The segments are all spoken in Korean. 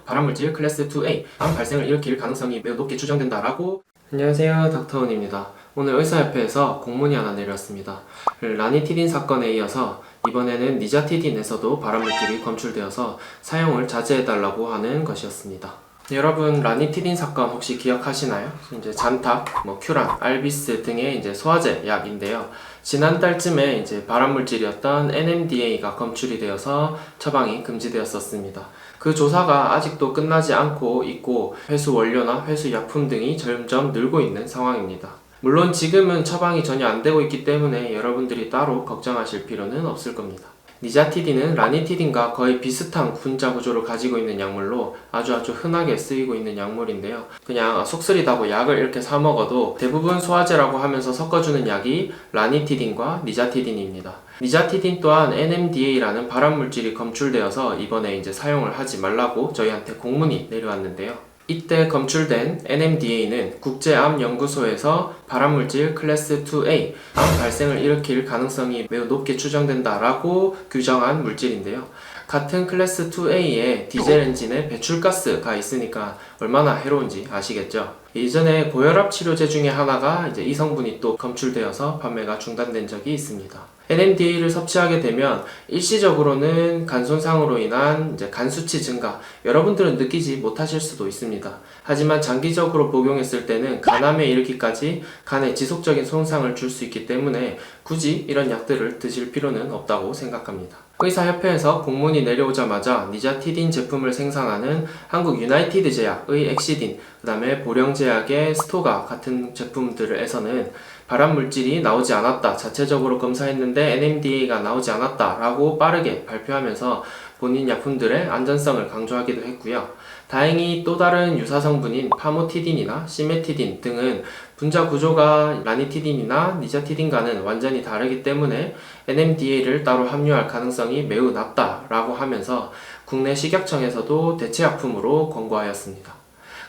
발암물질 클래스 2A 암 발생을 일으킬 가능성이 매우 높게 추정된다라고. 안녕하세요, 닥터원입니다. 오늘 의사협회에서 공문이 하나 내려왔습니다. 라니티딘 사건에 이어서 이번에는 니자티딘에서도 발암물질이 검출되어서 사용을 자제해달라고 하는 것이었습니다. 여러분, 라니티딘 사건 혹시 기억하시나요? 이제 잔탁, 큐란, 알비스 등의 이제 소화제 약인데요. 지난달쯤에 이제 발암물질이었던 NMDA가 검출이 되어서 처방이 금지되었었습니다. 그 조사가 아직도 끝나지 않고 있고 회수 원료나 회수 약품 등이 점점 늘고 있는 상황입니다. 물론 지금은 처방이 전혀 안 되고 있기 때문에 여러분들이 따로 걱정하실 필요는 없을 겁니다. 니자티딘은 라니티딘과 거의 비슷한 분자 구조를 가지고 있는 약물로 아주 흔하게 쓰이고 있는 약물인데요. 그냥 속쓰리다고 약을 이렇게 사 먹어도 대부분 소화제라고 하면서 섞어주는 약이 라니티딘과 니자티딘입니다. 니자티딘 또한 NMDA라는 발암물질이 검출되어서 이번에 이제 사용을 하지 말라고 저희한테 공문이 내려왔는데요. 이때 검출된 NMDA는 국제암연구소에서 발암물질 클래스 2A 암 발생을 일으킬 가능성이 매우 높게 추정된다라고 규정한 물질인데요. 같은 클래스 2A에 디젤 엔진에 배출가스가 있으니까 얼마나 해로운지 아시겠죠? 예전에 고혈압 치료제 중에 하나가 이제 이 성분이 또 검출되어서 판매가 중단된 적이 있습니다. NMDA를 섭취하게 되면 일시적으로는 간 손상으로 인한 이제 간 수치 증가, 여러분들은 느끼지 못하실 수도 있습니다. 하지만 장기적으로 복용했을 때는 간암에 이르기까지 간에 지속적인 손상을 줄 수 있기 때문에 굳이 이런 약들을 드실 필요는 없다고 생각합니다. 의사협회에서 공문이 내려오자마자 니자티딘 제품을 생산하는 한국 유나이티드 제약의 엑시딘, 그 다음에 보령제약의 스토가 같은 제품들에서는 발암물질이 나오지 않았다, 자체적으로 검사했는데 NMDA가 나오지 않았다 라고 빠르게 발표하면서 본인 약품들의 안전성을 강조하기도 했고요. 다행히 또 다른 유사 성분인 파모티딘이나 시메티딘 등은 분자 구조가 라니티딘이나 니자티딘과는 완전히 다르기 때문에 NMDA를 따로 함유할 가능성이 매우 낮다라고 하면서 국내 식약청에서도 대체약품으로 권고하였습니다.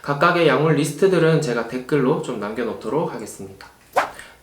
각각의 약물 리스트들은 제가 댓글로 좀 남겨놓도록 하겠습니다.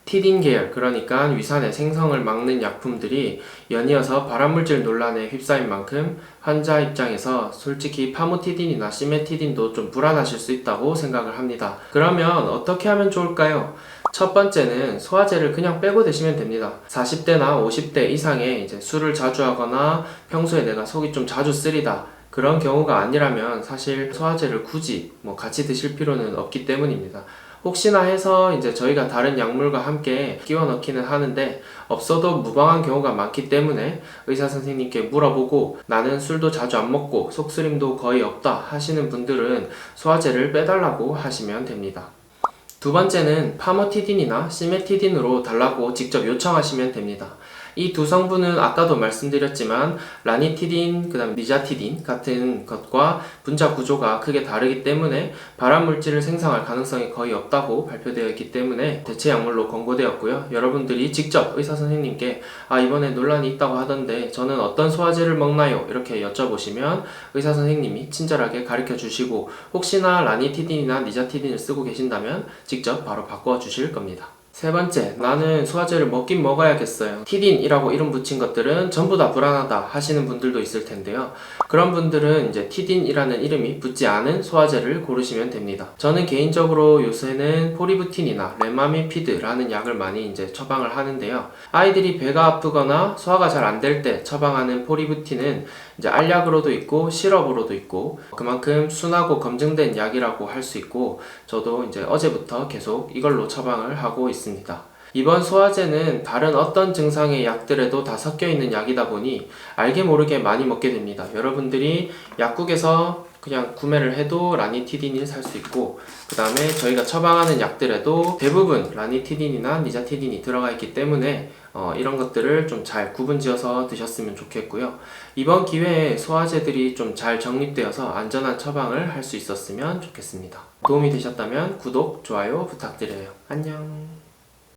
티딘 계열, 그러니까 위산의 생성을 막는 약품들이 연이어서 발암물질 논란에 휩싸인 만큼 환자 입장에서 솔직히 파모티딘이나 시메티딘도 좀 불안하실 수 있다고 생각을 합니다. 그러면 어떻게 하면 좋을까요? 첫 번째는 소화제를 그냥 빼고 드시면 됩니다. 40대나 50대 이상의 이제 술을 자주 하거나 평소에 내가 속이 좀 자주 쓰리다, 그런 경우가 아니라면 사실 소화제를 굳이 같이 드실 필요는 없기 때문입니다. 혹시나 해서 이제 저희가 다른 약물과 함께 끼워 넣기는 하는데 없어도 무방한 경우가 많기 때문에 의사 선생님께 물어보고 나는 술도 자주 안 먹고 속쓰림도 거의 없다 하시는 분들은 소화제를 빼달라고 하시면 됩니다. 두 번째는 파모티딘이나 시메티딘으로 달라고 직접 요청하시면 됩니다. 이 두 성분은 아까도 말씀드렸지만 라니티딘, 그 다음 니자티딘 같은 것과 분자 구조가 크게 다르기 때문에 발암물질을 생성할 가능성이 거의 없다고 발표되어 있기 때문에 대체 약물로 권고되었고요. 여러분들이 직접 의사 선생님께 이번에 논란이 있다고 하던데 저는 어떤 소화제를 먹나요? 이렇게 여쭤보시면 의사 선생님이 친절하게 가르쳐 주시고 혹시나 라니티딘이나 니자티딘을 쓰고 계신다면 직접 바로 바꿔 주실 겁니다. 세 번째, 나는 소화제를 먹긴 먹어야겠어요. 티딘이라고 이름 붙인 것들은 전부 다 불안하다 하시는 분들도 있을 텐데요. 그런 분들은 이제 티딘이라는 이름이 붙지 않은 소화제를 고르시면 됩니다. 저는 개인적으로 요새는 포리부틴이나 레마미피드라는 약을 많이 이제 처방을 하는데요. 아이들이 배가 아프거나 소화가 잘 안 될 때 처방하는 포리부틴은 이제 알약으로도 있고 시럽으로도 있고 그만큼 순하고 검증된 약이라고 할 수 있고 저도 이제 어제부터 계속 이걸로 처방을 하고 있습니다. 이번 소화제는 다른 어떤 증상의 약들에도 다 섞여 있는 약이다 보니 알게 모르게 많이 먹게 됩니다. 여러분들이 약국에서 그냥 구매를 해도 라니티딘을 살 수 있고 그 다음에 저희가 처방하는 약들에도 대부분 라니티딘이나 니자티딘이 들어가 있기 때문에 이런 것들을 좀 잘 구분지어서 드셨으면 좋겠고요. 이번 기회에 소화제들이 좀 잘 정립되어서 안전한 처방을 할 수 있었으면 좋겠습니다. 도움이 되셨다면 구독, 좋아요 부탁드려요. 안녕.